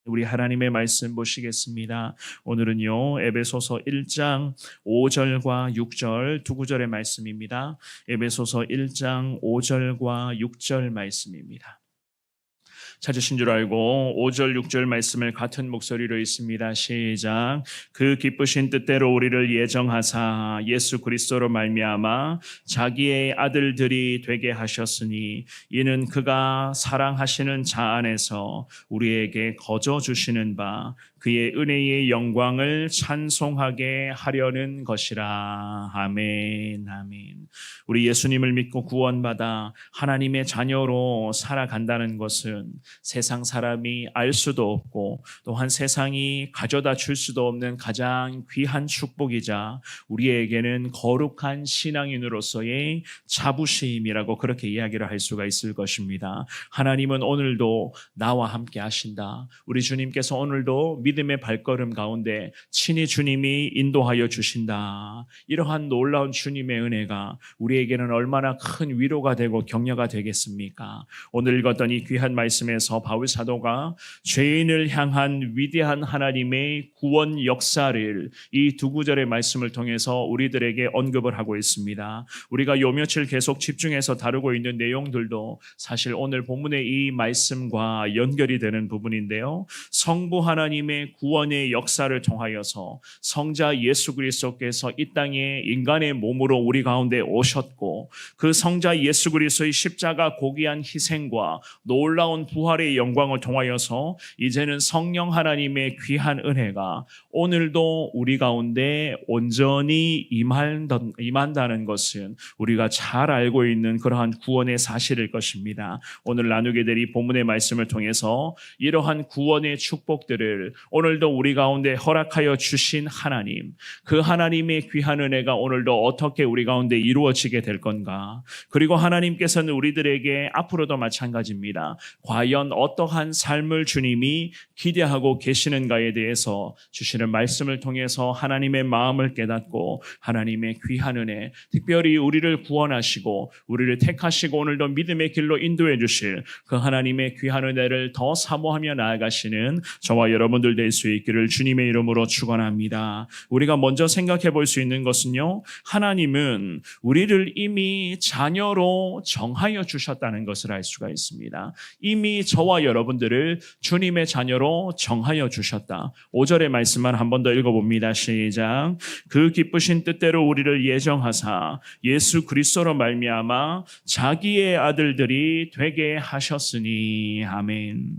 우리 하나님의 말씀 보시겠습니다. 오늘은요, 에베소서 1장 5절과 6절 두 구절의 말씀입니다. 에베소서 1장 5절과 6절 말씀입니다. 찾으신 줄 알고 5절 6절 말씀을 같은 목소리로 읽습니다. 시작. 그 기쁘신 뜻대로 우리를 예정하사 예수 그리스도로 말미암아 자기의 아들들이 되게 하셨으니 이는 그가 사랑하시는 자 안에서 우리에게 거저 주시는 바 그의 은혜의 영광을 찬송하게 하려는 것이라. 아멘. 아멘. 우리 예수님을 믿고 구원받아 하나님의 자녀로 살아간다는 것은 세상 사람이 알 수도 없고 또한 세상이 가져다 줄 수도 없는 가장 귀한 축복이자 우리에게는 거룩한 신앙인으로서의 자부심이라고 그렇게 이야기를 할 수가 있을 것입니다. 하나님은 오늘도 나와 함께 하신다. 우리 주님께서 오늘도 믿음의 발걸음 가운데 친히 주님이 인도하여 주신다. 이러한 놀라운 주님의 은혜가 우리에게는 얼마나 큰 위로가 되고 격려가 되겠습니까? 오늘 읽었던 이 귀한 말씀에서 바울 사도가 죄인을 향한 위대한 하나님의 구원 역사를 이 두 구절의 말씀을 통해서 우리들에게 언급을 하고 있습니다. 우리가 요 며칠 계속 집중해서 다루고 있는 내용들도 사실 오늘 본문의 이 말씀과 연결이 되는 부분인데요. 성부 하나님의 구원의 역사를 통하여서 성자 예수 그리스도께서 이 땅에 인간의 몸으로 우리 가운데 오셨고 그 성자 예수 그리스도의 십자가 고귀한 희생과 놀라운 부활의 영광을 통하여서 이제는 성령 하나님의 귀한 은혜가 오늘도 우리 가운데 온전히 임한다는 것은 우리가 잘 알고 있는 그러한 구원의 사실일 것입니다. 오늘 나누게 될 이 본문의 말씀을 통해서 이러한 구원의 축복들을 오늘도 우리 가운데 허락하여 주신 하나님, 그 하나님의 귀한 은혜가 오늘도 어떻게 우리 가운데 이루어지게 될 건가? 그리고 하나님께서는 우리들에게 앞으로도 마찬가지입니다. 과연 어떠한 삶을 주님이 기대하고 계시는가에 대해서 주시는 말씀을 통해서 하나님의 마음을 깨닫고 하나님의 귀한 은혜, 특별히 우리를 구원하시고 우리를 택하시고 오늘도 믿음의 길로 인도해 주실 그 하나님의 귀한 은혜를 더 사모하며 나아가시는 저와 여러분들 될 수 있기를 주님의 이름으로 축원합니다. 우리가 먼저 생각해 볼 수 있는 것은요, 하나님은 우리를 이미 자녀로 정하여 주셨다는 것을 알 수가 있습니다. 이미 저와 여러분들을 주님의 자녀로 정하여 주셨다. 5절의 말씀만 한 번 더 읽어봅니다. 시작. 그 기쁘신 뜻대로 우리를 예정하사 예수 그리스도로 말미암아 자기의 아들들이 되게 하셨으니. 아멘.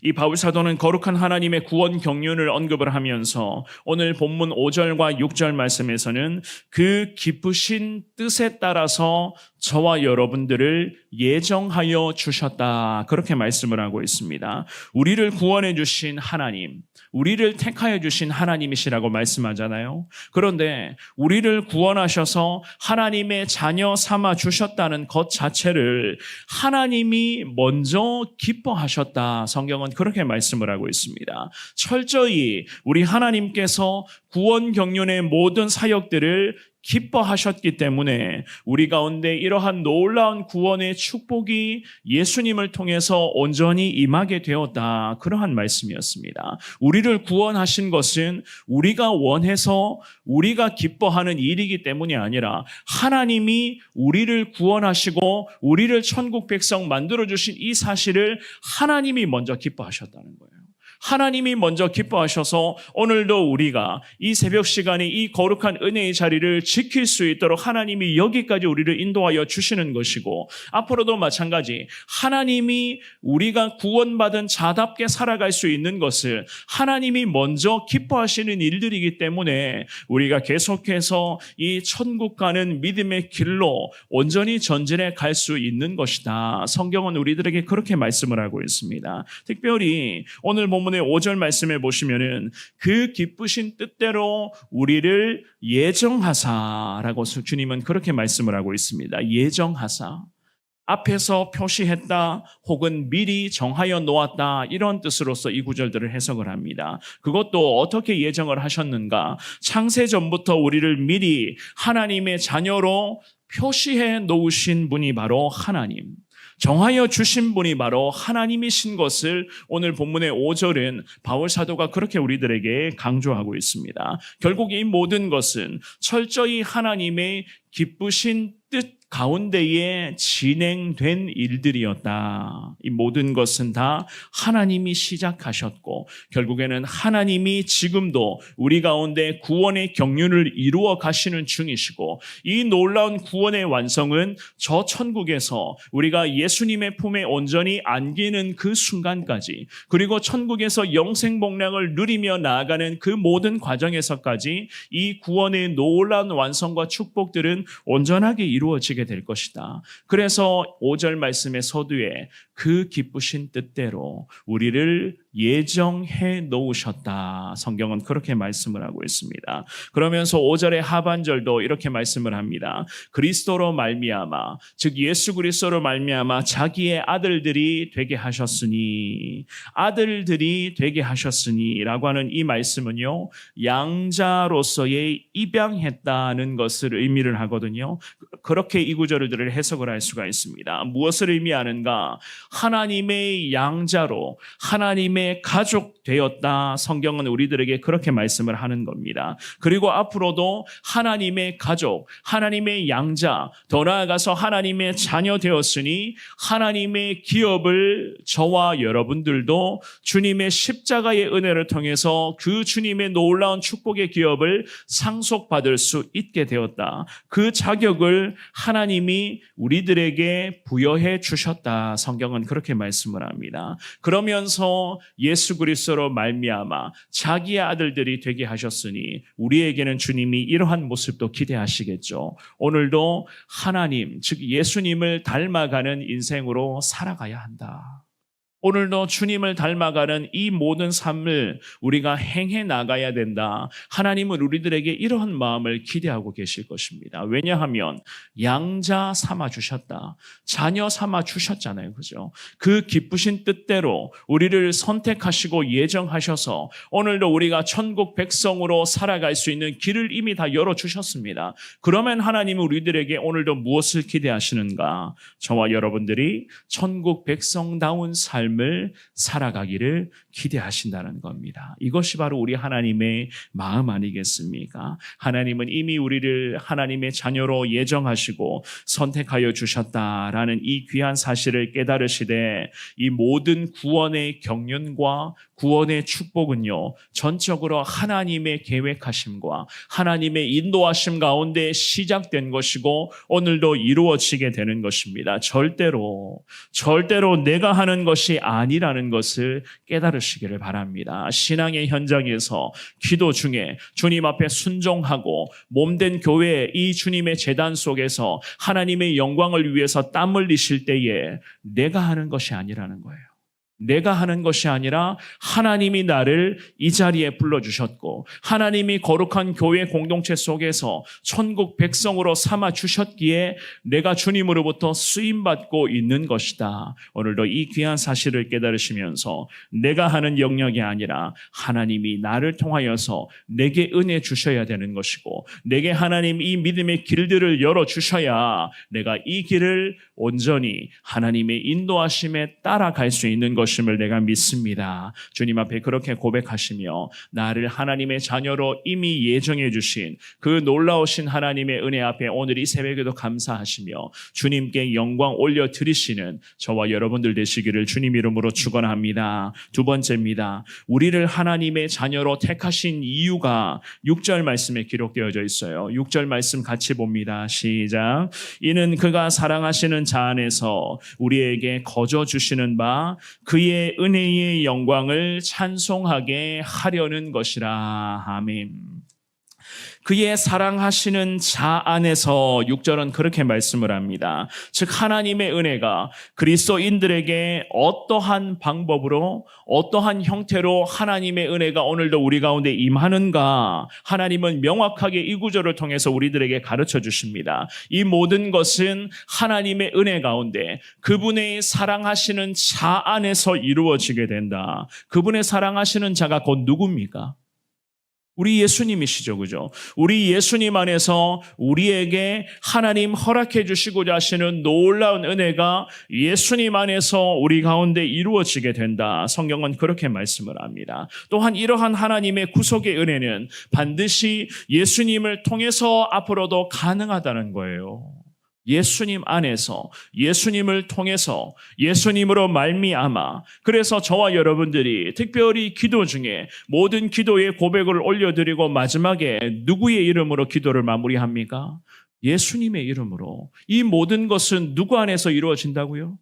이 바울 사도는 거룩한 하나님의 구원 경륜을 언급을 하면서 오늘 본문 5절과 6절 말씀에서는 그 기쁘신 뜻에 따라서 저와 여러분들을 예정하여 주셨다. 그렇게 말씀을 하고 있습니다. 우리를 구원해 주신 하나님, 우리를 택하여 주신 하나님이시라고 말씀하잖아요. 그런데 우리를 구원하셔서 하나님의 자녀 삼아 주셨다는 것 자체를 하나님이 먼저 기뻐하셨다. 성경은 그렇게 말씀을 하고 있습니다. 철저히 우리 하나님께서 구원 경륜의 모든 사역들을 기뻐하셨기 때문에 우리 가운데 이러한 놀라운 구원의 축복이 예수님을 통해서 온전히 임하게 되었다. 그러한 말씀이었습니다. 우리를 구원하신 것은 우리가 원해서 우리가 기뻐하는 일이기 때문이 아니라 하나님이 우리를 구원하시고 우리를 천국 백성 만들어주신 이 사실을 하나님이 먼저 기뻐하셨다는 거예요. 하나님이 먼저 기뻐하셔서 오늘도 우리가 이 새벽 시간에 이 거룩한 은혜의 자리를 지킬 수 있도록 하나님이 여기까지 우리를 인도하여 주시는 것이고 앞으로도 마찬가지 하나님이 우리가 구원받은 자답게 살아갈 수 있는 것을 하나님이 먼저 기뻐하시는 일들이기 때문에 우리가 계속해서 이 천국 가는 믿음의 길로 온전히 전진해 갈 수 있는 것이다. 성경은 우리들에게 그렇게 말씀을 하고 있습니다. 특별히 오늘 본문의 5절 말씀에 보시면은 그 기쁘신 뜻대로 우리를 예정하사라고 주님은 그렇게 말씀을 하고 있습니다. 예정하사. 앞에서 표시했다 혹은 미리 정하여 놓았다 이런 뜻으로서 이 구절들을 해석을 합니다. 그것도 어떻게 예정을 하셨는가? 창세전부터 우리를 미리 하나님의 자녀로 표시해 놓으신 분이 바로 하나님. 정하여 주신 분이 바로 하나님이신 것을 오늘 본문의 5절은 바울 사도가 그렇게 우리들에게 강조하고 있습니다. 결국 이 모든 것은 철저히 하나님의 기쁘신 뜻 가운데에 진행된 일들이었다. 이 모든 것은 다 하나님이 시작하셨고 결국에는 하나님이 지금도 우리 가운데 구원의 경륜을 이루어 가시는 중이시고 이 놀라운 구원의 완성은 저 천국에서 우리가 예수님의 품에 온전히 안기는 그 순간까지 그리고 천국에서 영생복락을 누리며 나아가는 그 모든 과정에서까지 이 구원의 놀라운 완성과 축복들은 온전하게 이루어지게 될 것이다. 그래서 5절 말씀의 서두에 그 기쁘신 뜻대로 우리를 예정해 놓으셨다. 성경은 그렇게 말씀을 하고 있습니다. 그러면서 5절의 하반절도 이렇게 말씀을 합니다. 그리스도로 말미암아 즉 예수 그리스도로 말미암아 자기의 아들들이 되게 하셨으니 아들들이 되게 하셨으니 라고 하는 이 말씀은요. 양자로서의 입양했다는 것을 의미를 하거든요. 그렇게 이 구절을 해석을 할 수가 있습니다. 무엇을 의미하는가? 하나님의 양자로 하나님의 가족 되었다. 성경은 우리들에게 그렇게 말씀을 하는 겁니다. 그리고 앞으로도 하나님의 가족, 하나님의 양자, 더 나아가서 하나님의 자녀 되었으니 하나님의 기업을 저와 여러분들도 주님의 십자가의 은혜를 통해서 그 주님의 놀라운 축복의 기업을 상속받을 수 있게 되었다. 그 자격을 하나님이 우리들에게 부여해 주셨다. 성경은 그렇게 말씀을 합니다. 그러면서 예수 그리스도로 말미암아 자기의 아들들이 되게 하셨으니 우리에게는 주님이 이러한 모습도 기대하시겠죠. 오늘도 하나님, 즉 예수님을 닮아가는 인생으로 살아가야 한다. 오늘도 주님을 닮아가는 이 모든 삶을 우리가 행해 나가야 된다. 하나님은 우리들에게 이러한 마음을 기대하고 계실 것입니다. 왜냐하면 양자 삼아 주셨다. 자녀 삼아 주셨잖아요. 그죠? 그 기쁘신 뜻대로 우리를 선택하시고 예정하셔서 오늘도 우리가 천국 백성으로 살아갈 수 있는 길을 이미 다 열어주셨습니다. 그러면 하나님은 우리들에게 오늘도 무엇을 기대하시는가? 저와 여러분들이 천국 백성다운 삶을 살아가기를 기대하신다는 겁니다. 이것이 바로 우리 하나님의 마음 아니겠습니까? 하나님은 이미 우리를 하나님의 자녀로 예정하시고 선택하여 주셨다라는 이 귀한 사실을 깨달으시되 이 모든 구원의 경륜과 구원의 축복은요, 전적으로 하나님의 계획하심과 하나님의 인도하심 가운데 시작된 것이고 오늘도 이루어지게 되는 것입니다. 절대로 내가 하는 것이 아니라는 것을 깨달으시기를 바랍니다. 신앙의 현장에서 기도 중에 주님 앞에 순종하고 몸된 교회 이 주님의 제단 속에서 하나님의 영광을 위해서 땀 흘리실 때에 내가 하는 것이 아니라는 거예요. 내가 하는 것이 아니라 하나님이 나를 이 자리에 불러주셨고 하나님이 거룩한 교회 공동체 속에서 천국 백성으로 삼아 주셨기에 내가 주님으로부터 쓰임받고 있는 것이다. 오늘도 이 귀한 사실을 깨달으시면서 내가 하는 영역이 아니라 하나님이 나를 통하여서 내게 은혜 주셔야 되는 것이고 내게 하나님 이 믿음의 길들을 열어주셔야 내가 이 길을 온전히 하나님의 인도하심에 따라갈 수 있는 것임을 내가 믿습니다. 주님 앞에 그렇게 고백하시며 나를 하나님의 자녀로 이미 예정해 주신 그 놀라우신 하나님의 은혜 앞에 오늘 이 새벽에도 감사하시며 주님께 영광 올려드리시는 저와 여러분들 되시기를 주님 이름으로 축원합니다. 두 번째입니다. 우리를 하나님의 자녀로 택하신 이유가 6절 말씀에 기록되어져 있어요. 6절 말씀 같이 봅니다. 시작. 이는 그가 사랑하시는 자 안에서 우리에게 거저 주시는 바 그의 은혜의 영광을 찬송하게 하려는 것이라. 아멘. 그의 사랑하시는 자 안에서 6절은 그렇게 말씀을 합니다. 즉 하나님의 은혜가 그리스도인들에게 어떠한 방법으로 어떠한 형태로 하나님의 은혜가 오늘도 우리 가운데 임하는가 하나님은 명확하게 이 구절을 통해서 우리들에게 가르쳐 주십니다. 이 모든 것은 하나님의 은혜 가운데 그분의 사랑하시는 자 안에서 이루어지게 된다. 그분의 사랑하시는 자가 곧 누굽니까? 우리 예수님이시죠. 그죠? 우리 예수님 안에서 우리에게 하나님 허락해 주시고자 하시는 놀라운 은혜가 예수님 안에서 우리 가운데 이루어지게 된다. 성경은 그렇게 말씀을 합니다. 또한 이러한 하나님의 구속의 은혜는 반드시 예수님을 통해서 앞으로도 가능하다는 거예요. 예수님 안에서, 예수님을 통해서, 예수님으로 말미암아. 그래서 저와 여러분들이 특별히 기도 중에 모든 기도의 고백을 올려드리고 마지막에 누구의 이름으로 기도를 마무리합니까? 예수님의 이름으로. 이 모든 것은 누구 안에서 이루어진다고요?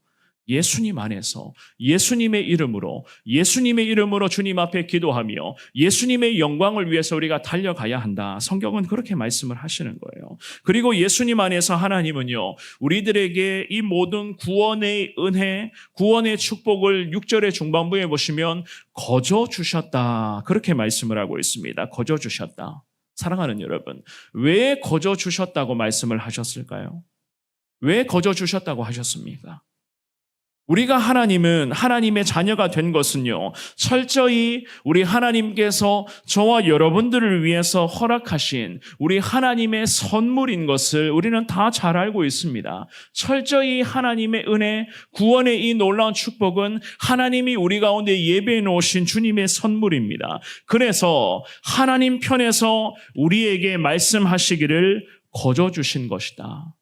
예수님 안에서, 예수님의 이름으로 주님 앞에 기도하며 예수님의 영광을 위해서 우리가 달려가야 한다. 성경은 그렇게 말씀을 하시는 거예요. 그리고 예수님 안에서 하나님은요, 우리들에게 이 모든 구원의 은혜, 구원의 축복을 6절의 중반부에 보시면 거저 주셨다. 그렇게 말씀을 하고 있습니다. 거저 주셨다. 사랑하는 여러분, 왜 거저 주셨다고 말씀을 하셨을까요? 왜 거저 주셨다고 하셨습니까? 우리가 하나님의 자녀가 된 것은요, 철저히 우리 하나님께서 저와 여러분들을 위해서 허락하신 우리 하나님의 선물인 것을 우리는 다 잘 알고 있습니다. 철저히 하나님의 은혜, 구원의 이 놀라운 축복은 하나님이 우리 가운데 예배해 놓으신 주님의 선물입니다. 그래서 하나님 편에서 우리에게 말씀하시기를 거저 주신 것이다.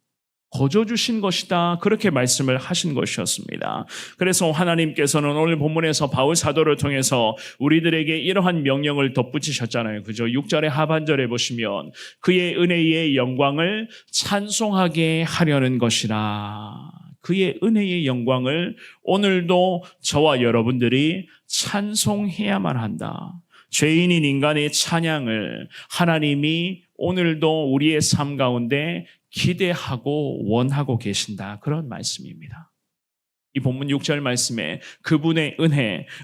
거저 주신 것이다. 그렇게 말씀을 하신 것이었습니다. 그래서 하나님께서는 오늘 본문에서 바울 사도를 통해서 우리들에게 이러한 명령을 덧붙이셨잖아요. 그죠? 6절의 하반절에 보시면 그의 은혜의 영광을 찬송하게 하려는 것이라. 그의 은혜의 영광을 오늘도 저와 여러분들이 찬송해야만 한다. 죄인인 인간의 찬양을 하나님이 오늘도 우리의 삶 가운데 기대하고 원하고 계신다. 그런 말씀입니다. 이 본문 6절 말씀에 그분의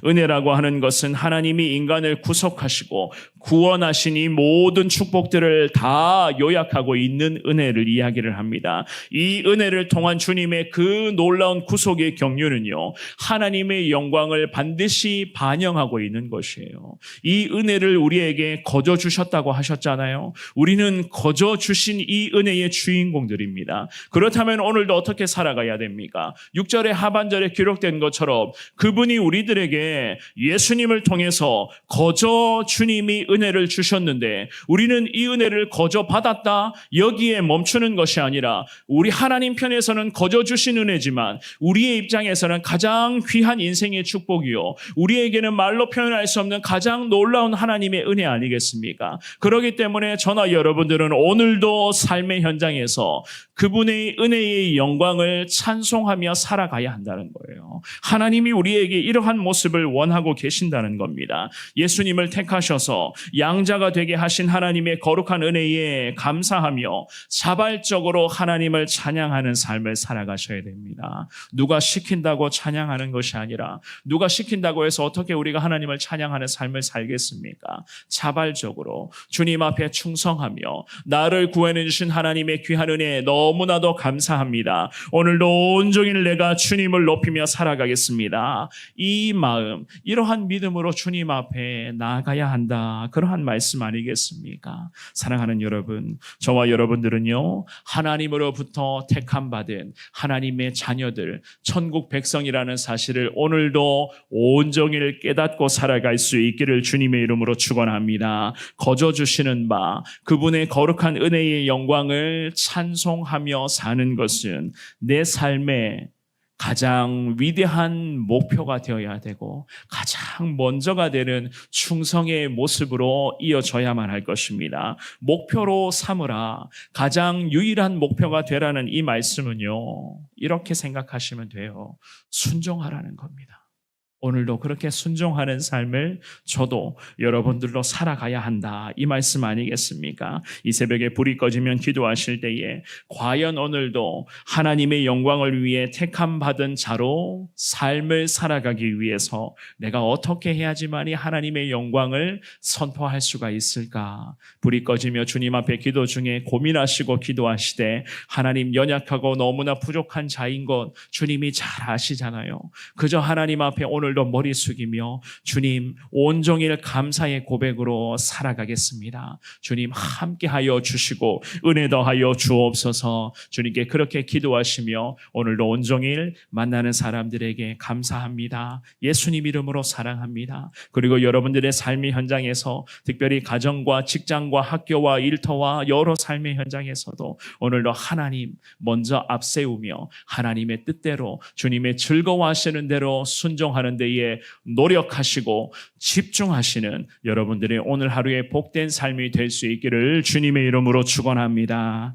은혜라고 하는 것은 하나님이 인간을 구속하시고 구원하신 이 모든 축복들을 다 요약하고 있는 은혜를 이야기를 합니다. 이 은혜를 통한 주님의 그 놀라운 구속의 경륜은요, 하나님의 영광을 반드시 반영하고 있는 것이에요. 이 은혜를 우리에게 거저 주셨다고 하셨잖아요. 우리는 거저 주신 이 은혜의 주인공들입니다. 그렇다면 오늘도 어떻게 살아가야 됩니까? 6절의 하반절에 기록된 것처럼 그분이 우리들에게 예수님을 통해서 거저 주님이 은혜를 주셨는데 우리는 이 은혜를 거저 받았다, 여기에 멈추는 것이 아니라 우리 하나님 편에서는 거저 주신 은혜지만 우리의 입장에서는 가장 귀한 인생의 축복이요, 우리에게는 말로 표현할 수 없는 가장 놀라운 하나님의 은혜 아니겠습니까? 그렇기 때문에 저나 여러분들은 오늘도 삶의 현장에서 그분의 은혜의 영광을 찬송하며 살아가야 한다는 거예요. 하나님이 우리에게 이러한 모습을 원하고 계신다는 겁니다. 예수님을 택하셔서 양자가 되게 하신 하나님의 거룩한 은혜에 감사하며 자발적으로 하나님을 찬양하는 삶을 살아가셔야 됩니다. 누가 시킨다고 찬양하는 것이 아니라 누가 시킨다고 해서 어떻게 우리가 하나님을 찬양하는 삶을 살겠습니까? 자발적으로 주님 앞에 충성하며 나를 구원해 주신 하나님의 귀한 은혜에 너무나도 감사합니다. 오늘도 온종일 내가 주님을 높이며 살아가겠습니다. 이 마음, 이러한 믿음으로 주님 앞에 나아가야 한다. 그러한 말씀 아니겠습니까? 사랑하는 여러분, 저와 여러분들은요, 하나님으로부터 택함받은 하나님의 자녀들, 천국 백성이라는 사실을 오늘도 온종일 깨닫고 살아갈 수 있기를 주님의 이름으로 축원합니다. 거저 주시는 바 그분의 거룩한 은혜의 영광을 찬송하며 사는 것은 내 삶의 가장 위대한 목표가 되어야 되고 가장 먼저가 되는 충성의 모습으로 이어져야만 할 것입니다. 목표로 삼으라. 가장 유일한 목표가 되라는 이 말씀은요, 이렇게 생각하시면 돼요. 순종하라는 겁니다. 오늘도 그렇게 순종하는 삶을 저도 여러분들로 살아가야 한다. 이 말씀 아니겠습니까? 이 새벽에 불이 꺼지면 기도하실 때에 과연 오늘도 하나님의 영광을 위해 택함받은 자로 삶을 살아가기 위해서 내가 어떻게 해야지만이 하나님의 영광을 선포할 수가 있을까? 불이 꺼지며 주님 앞에 기도 중에 고민하시고 기도하시되 하나님, 연약하고 너무나 부족한 자인 것 주님이 잘 아시잖아요. 그저 하나님 앞에 오늘 오늘도 머리 숙이며 주님 온종일 감사의 고백으로 살아가겠습니다. 주님 함께하여 주시고 은혜 더하여 주옵소서. 주님께 그렇게 기도하시며 오늘도 온종일 만나는 사람들에게 감사합니다. 예수님 이름으로 사랑합니다. 그리고 여러분들의 삶의 현장에서 특별히 가정과 직장과 학교와 일터와 여러 삶의 현장에서도 오늘도 하나님 먼저 앞세우며 하나님의 뜻대로 주님의 즐거워하시는 대로 순종하는 데에 노력하시고 집중하시는 여러분들의 오늘 하루의 복된 삶이 될 수 있기를 주님의 이름으로 축원합니다.